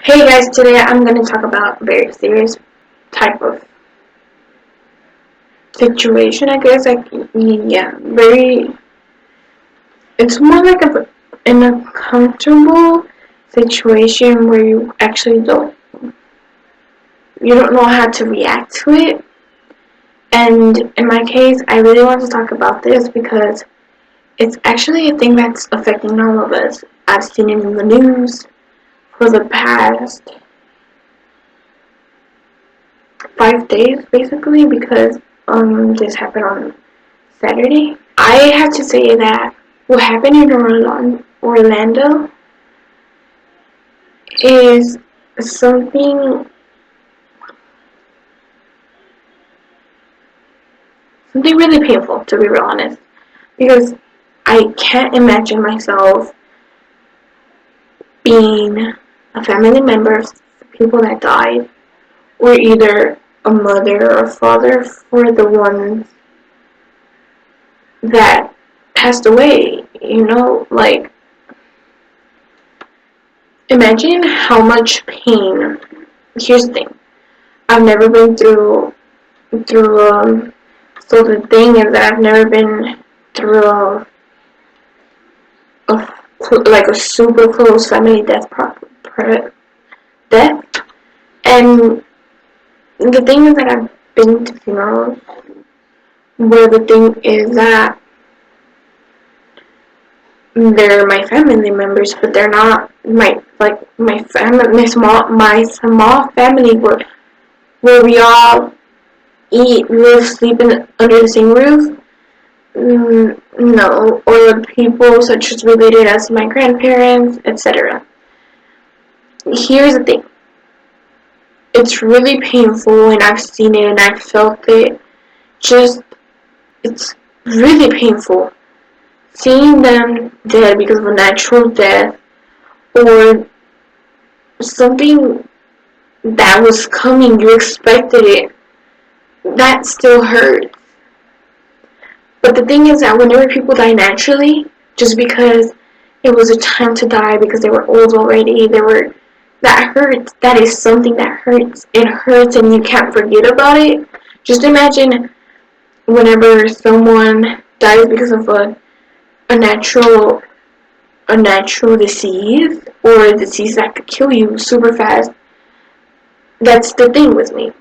Hey guys, today I'm going to talk about a very serious type of situation, I guess. It's more like an uncomfortable situation where you don't know how to react to it. And in my case, I really want to talk about this because it's actually a thing that's affecting all of us. I've seen it in the news for the past 5 days, basically, because this happened on Saturday. I have to say that what happened in Orlando is something something really painful, to be real honest, because I can't imagine myself being a family member of people that died, or either a mother or father for the ones that passed away. Like, imagine how much pain. Here's the thing: I've never been through so the thing is that I've never been through like a super close family death, and the thing is that I've been to funerals where the thing is that they're my family members, but they're not my family, my small family where we all eat, live, sleep under the same roof. No, or people such as related as my grandparents, etc. Here's the thing: it's really painful, and I've seen it and I've felt it. Just, it's really painful seeing them dead because of a natural death or something that was coming. You expected it. That still hurts. But the thing is that whenever people die naturally, just because it was a time to die because they were old already, that hurts. That is something that hurts. It hurts and you can't forget about it. Just imagine whenever someone dies because of a natural a natural disease or a disease that could kill you super fast. That's the thing with me.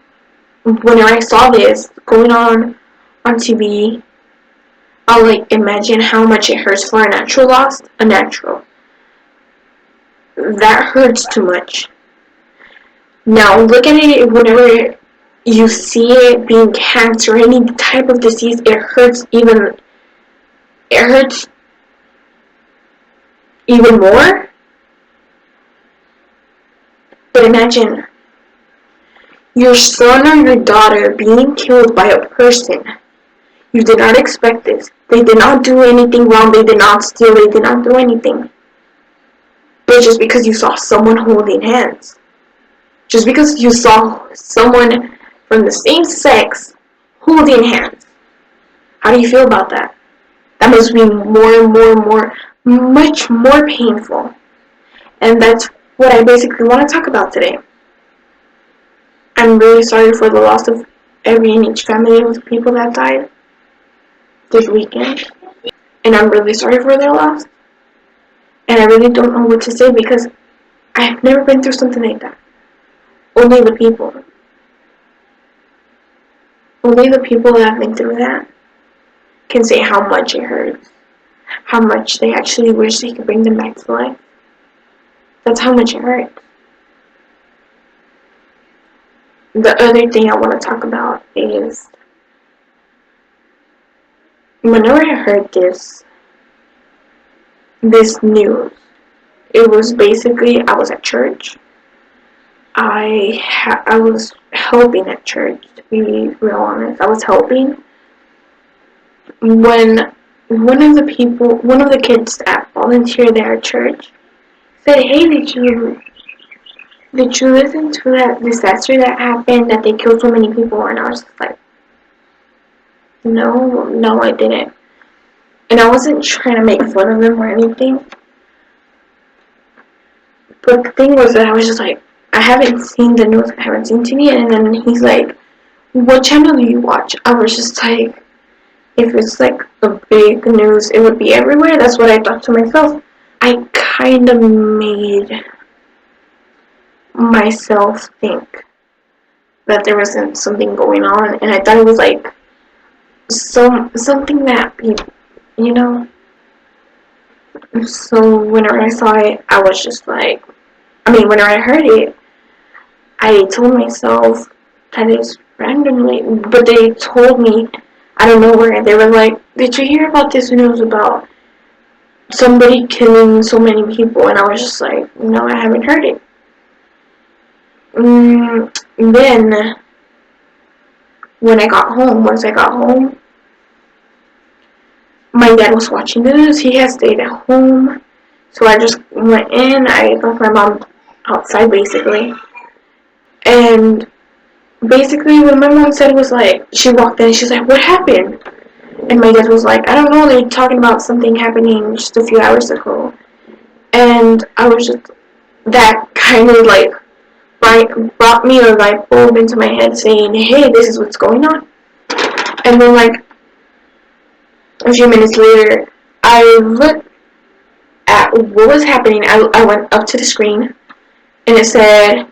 Whenever I saw this going on TV, I'll imagine how much it hurts for a natural loss. A natural. That hurts too much. Now look at it whenever you see it being cancer or any type of disease, it hurts even more. But imagine your son or your daughter being killed by a person. You did not expect this. They did not do anything wrong. They did not steal. They did not do anything. But just because you saw someone holding hands, just because you saw someone from the same sex holding hands, how do you feel about that? That must be much more painful. And that's what I basically want to talk about today. I'm really sorry for the loss of every and each family of people that died this weekend. And I'm really sorry for their loss. And I really don't know what to say because I've never been through something like that. Only the people. Only the people that have been through that can say how much it hurts. How much they actually wish they could bring them back to life. That's how much it hurts. The other thing I want to talk about is whenever I heard this news, it was basically I was at church. I was helping at church, to be real honest. I was helping when one of the kids that volunteered there at church said, "Hey, did you listen to that disaster that happened that they killed so many people?" And I was just like, no, I didn't. And I wasn't trying to make fun of them or anything. But the thing was that I was just like, I haven't seen the news, I haven't seen TV. And then he's like, what channel do you watch? I was just like, if it's like a big news, it would be everywhere. That's what I thought to myself. I kind of made myself think that there wasn't something going on, and I thought it was like something that you know. So whenever I saw it, I was just like, I mean, whenever I heard it, I told myself that it's randomly, but they told me I don't know where. They were like, did you hear about this news about somebody killing so many people? And I was just like, no, I haven't heard it. Then when I got home, once I got home, my dad was watching the news. He had stayed at home, so I just went in. I left my mom outside basically, and basically what my mom said was like, she walked in. She's like, "What happened?" And my dad was like, "I don't know. They're talking about something happening just a few hours ago." And I was just, that kind of like brought me a light bulb into my head saying, hey, this is what's going on. And then like a few minutes later, I looked at what was happening. I went up to the screen and it said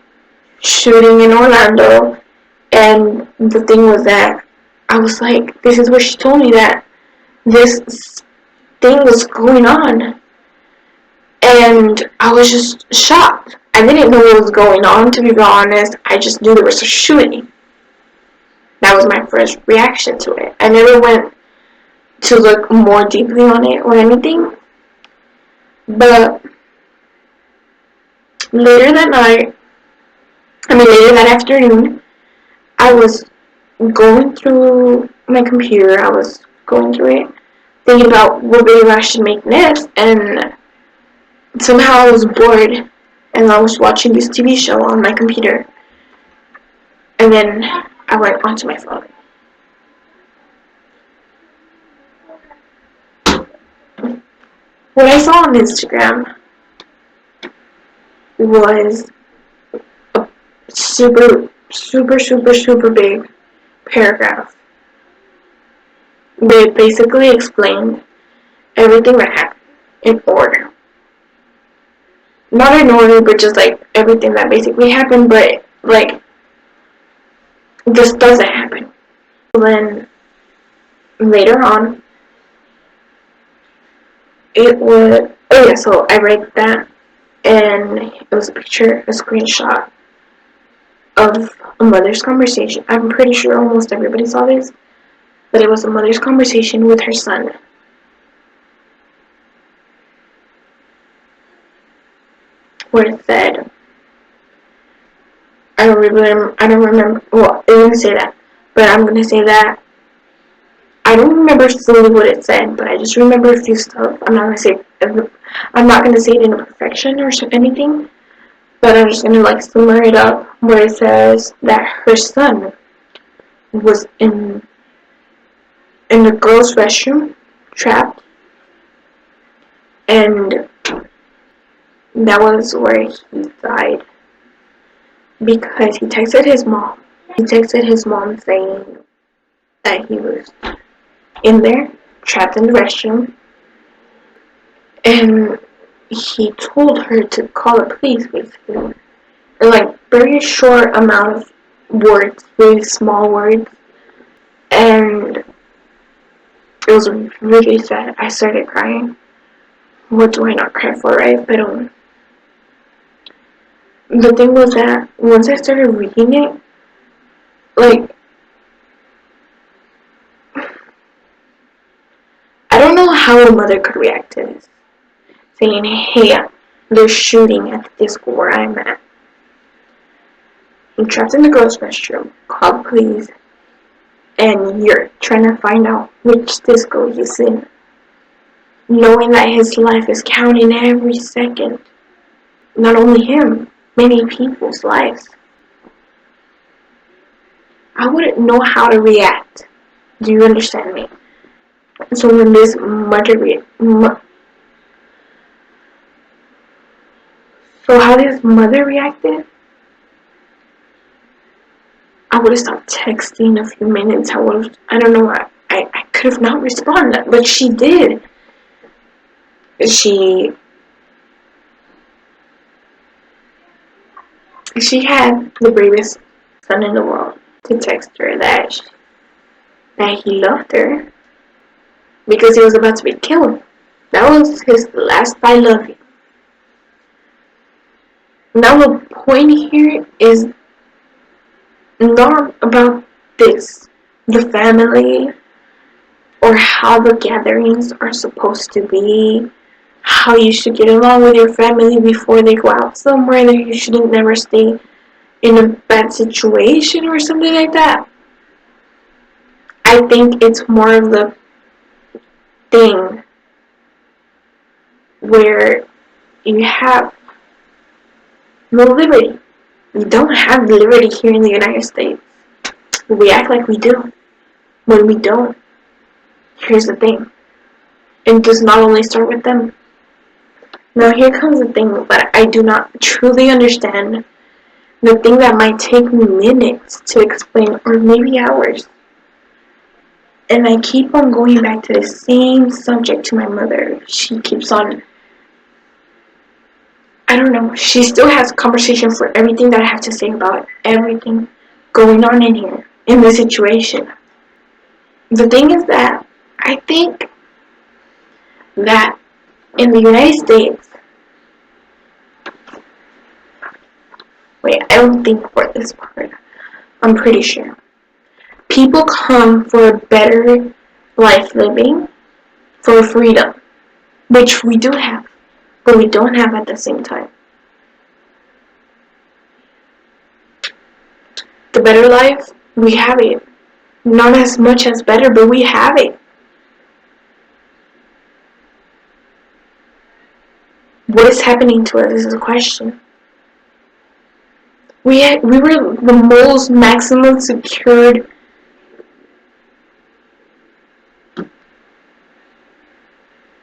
shooting in Orlando. And the thing was that I was like, this is what she told me, that this thing was going on. And I was just shocked. I didn't know what was going on, to be honest. I just knew there was a shooting. That was my first reaction to it. I never went to look more deeply on it or anything. But later that night, later that afternoon, I was going through my computer. I was going through it, thinking about what video I should make next. And somehow I was bored and I was watching this TV show on my computer. And then I went onto my phone. What I saw on Instagram was a super big paragraph. They basically explained everything that happened in order. Not in order, but just like everything that basically happened, but like this doesn't happen. Then later on, it was, oh yeah, so I read that, and it was a picture, a screenshot of a mother's conversation. I'm pretty sure almost everybody saw this, but it was a mother's conversation with her son. Where it said, I don't remember, well, it didn't say that, but I'm gonna say that I don't remember fully what it said, but I just remember a few stuff. I'm not gonna say it in a perfection or anything, but I'm just gonna like sum it up, where it says that her son was in the girls' restroom, trapped, and that was where he died because he texted his mom. He texted his mom saying that he was in there, trapped in the restroom, and he told her to call the police, basically. In like very short amount of words, very small words, and it was really sad. I started crying. What do I not cry for, right? But the thing was that once I started reading it, like, I don't know how a mother could react to this. Saying, hey, they're shooting at the disco where I'm at. I'm trapped in the girls' restroom. Call the police. And you're trying to find out which disco he's in. Knowing that his life is counting every second. Not only him, many people's lives. I wouldn't know how to react. Do you understand me? So when this so how this mother reacted would have stopped texting a few minutes. I don't know, I could have not responded, but she did. She had the bravest son in the world to text her that he loved her because he was about to be killed. That was his last "I love you." Now the point here is not about this, the family, or how the gatherings are supposed to be, how you should get along with your family before they go out somewhere, that you shouldn't never stay in a bad situation or something like that. I think it's more of the thing where you have no liberty. We don't have liberty here in the United States. We act like we do, when we don't. Here's the thing. It does not only start with them. Now here comes the thing that I do not truly understand. The thing that might take me minutes to explain, or maybe hours. And I keep on going back to the same subject to my mother. She keeps on, I don't know, she still has conversation for everything that I have to say about everything going on in here, in this situation. The thing is that I think that in the United States, I don't think for this part, I'm pretty sure. People come for a better life living, for freedom, which we do have, but we don't have at the same time. The better life, we have it. Not as much as better, but we have it. What is happening to us is a question. We were the most maximum secured.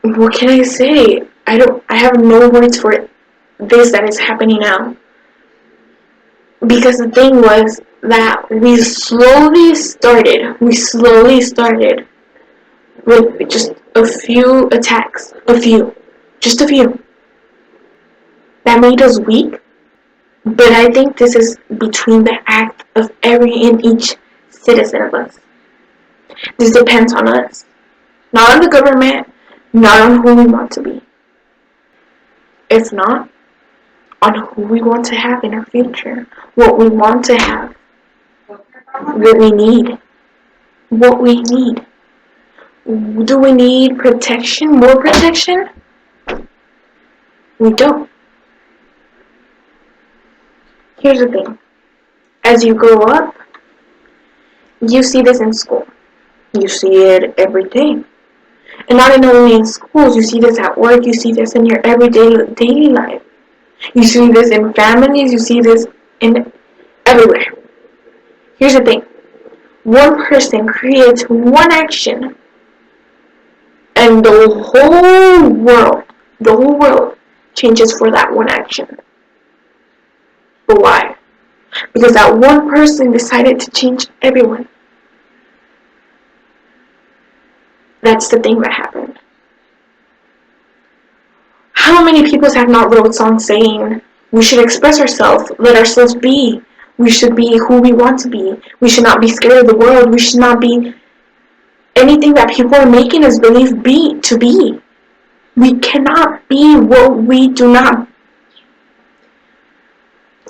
What can I say? I have no words for it. This that is happening now. Because the thing was that we slowly started with just a few attacks. Just a few. That made us weak. But I think this is between the act of every and each citizen of us. This depends on us. Not on the government, not on who we want to be. If not, on who we want to have in our future. What we want to have. What we need. What we need. Do we need protection? More protection? We don't. Here's the thing. As you grow up, you see this in school. You see it every day. And not only in schools, you see this at work, you see this in your everyday daily life. You see this in families, you see this in everywhere. Here's the thing. One person creates one action and the whole world changes for that one action. But why? Because that one person decided to change everyone. That's the thing that happened. How many people have not wrote songs saying, we should express ourselves, let ourselves be, we should be who we want to be, we should not be scared of the world, we should not be anything that people are making us believe to be. We cannot be what we do not.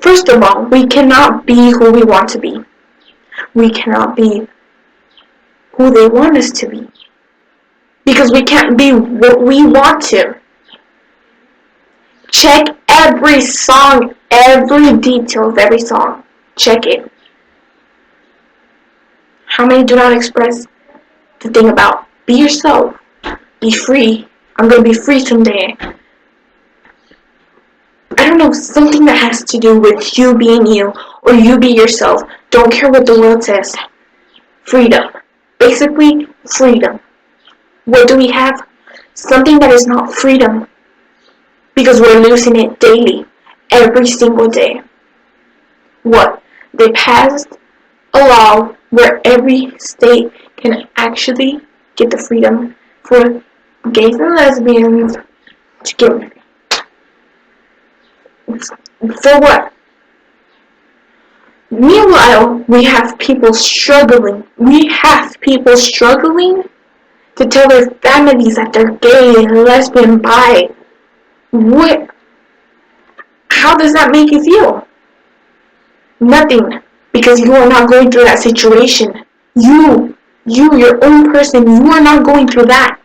First of all, we cannot be who we want to be. We cannot be who they want us to be. Because we can't be what we want to. Check every song, every detail of every song. Check it. How many do not express the thing about be yourself, be free, I'm going to be free someday. I don't know, something that has to do with you being you, or you be yourself. Don't care what the world says. Freedom. Basically, freedom. What do we have? Something that is not freedom. Because we're losing it daily, every single day. What? They passed a law where every state can actually get the freedom for gays and lesbians to get married. For what? Meanwhile, we have people struggling. We have people struggling to tell their families that they're gay, lesbian, bi. What? How does that make you feel? Nothing. Because you are not going through that situation. Your own person, you are not going through that.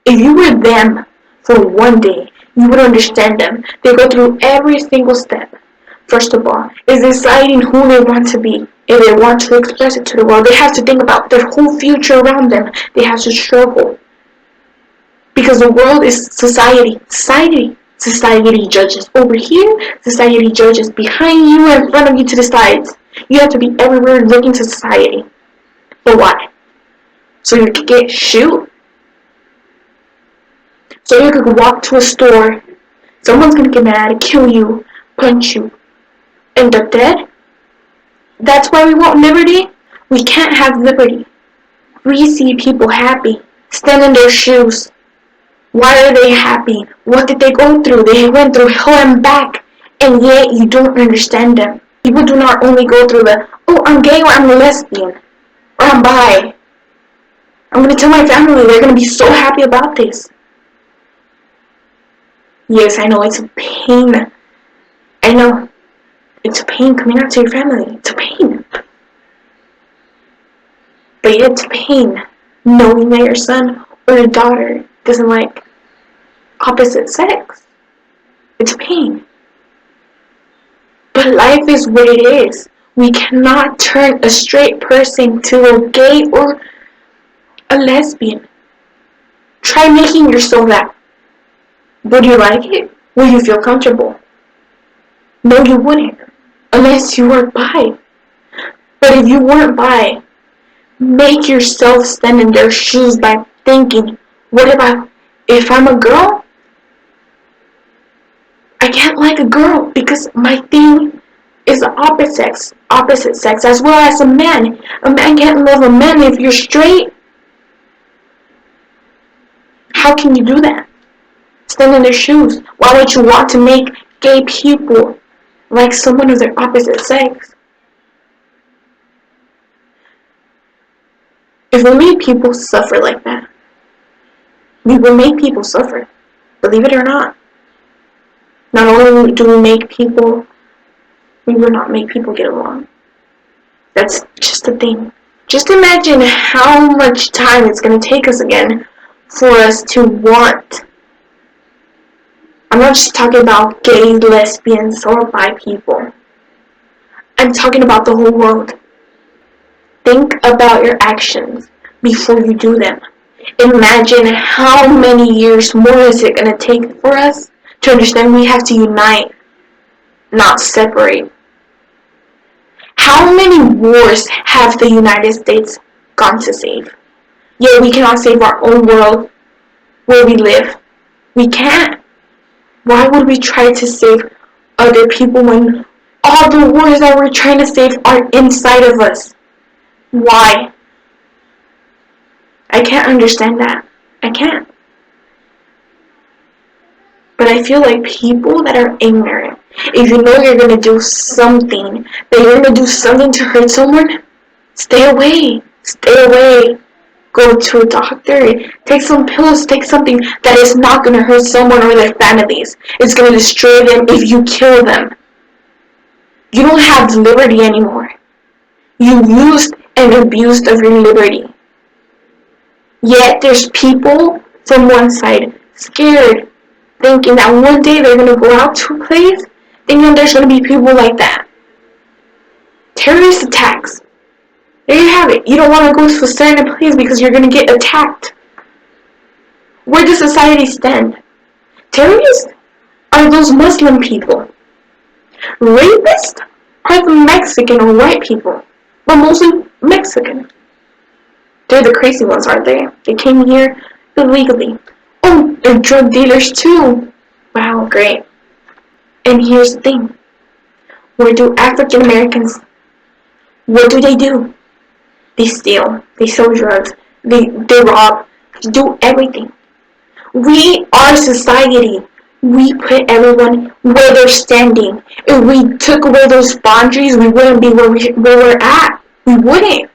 If you were them for one day, you would understand them. They go through every single step. First of all, is deciding who they want to be. If they want to express it to the world, they have to think about their whole future around them. They have to struggle. Because the world is society. Society judges over here. Society judges behind you, in front of you, to the sides. You have to be everywhere looking to society. But why? So you could get shoot? So you could walk to a store, someone's gonna get mad, kill you, punch you, end up dead? That's why we want liberty? We can't have liberty. We see people happy, stand in their shoes. Why are they happy? What did they go through? They went through hell and back, and yet you don't understand them. People do not only go through the, oh, I'm gay or I'm a lesbian, or I'm bi. I'm gonna tell my family, they're gonna be so happy about this. Yes, I know it's a pain. I know. It's a pain coming out to your family. It's a pain. But yet it's a pain knowing that your son or your daughter doesn't like opposite sex. It's a pain. But life is what it is. We cannot turn a straight person to a gay or a lesbian. Try making yourself that. Would you like it? Would you feel comfortable? No, you wouldn't. Unless you were bi. But if you weren't bi, make yourself stand in their shoes by thinking, what if I'm a girl? I can't like a girl because my thing is the opposite sex, as well as a man. A man can't love a man if you're straight. How can you do that? Stand in their shoes. Why would you want to make gay people like someone of their opposite sex? If we make people suffer like that, we will make people suffer. Believe it or not. Not only do we will not make people get along. That's just the thing. Just imagine how much time it's going to take us again for us to want. I'm not just talking about gay, lesbians, or bi people. I'm talking about the whole world. Think about your actions before you do them. Imagine how many years more is it going to take for us to understand we have to unite, not separate. How many wars have the United States gone to save? Yet we cannot save our own world where we live. We can't. Why would we try to save other people when all the wars that we're trying to save are inside of us? Why? I can't understand that. I can't. But I feel like people that are ignorant, if you know you're going to do something, that you're going to do something to hurt someone, stay away. Stay away. Go to a doctor. Take some pills. Take something that is not going to hurt someone or their families. It's going to destroy them if you kill them. You don't have liberty anymore. You used and abused of your liberty. Yet there's people from one side scared, thinking that one day they're going to go out to a place, thinking there's going to be people like that. Terrorist attacks. There you have it. You don't want to go to a certain place because you're going to get attacked. Where does society stand? Terrorists are those Muslim people. Rapists are the Mexican or white people, but mostly Mexican. They're the crazy ones, aren't they? They came here illegally. Oh, they're drug dealers too. Wow, great. And here's the thing. Where do African Americans What do? They steal, they sell drugs, they rob, they do everything. We are society. We put everyone where they're standing. If we took away those boundaries, we wouldn't be where we're at. We wouldn't.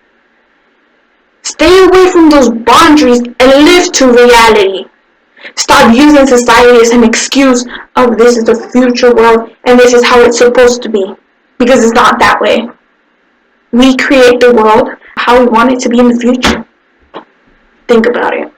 Stay away from those boundaries and live to reality. Stop using society as an excuse of this is the future world and this is how it's supposed to be. Because it's not that way. We create the world how we want it to be in the future. Think about it.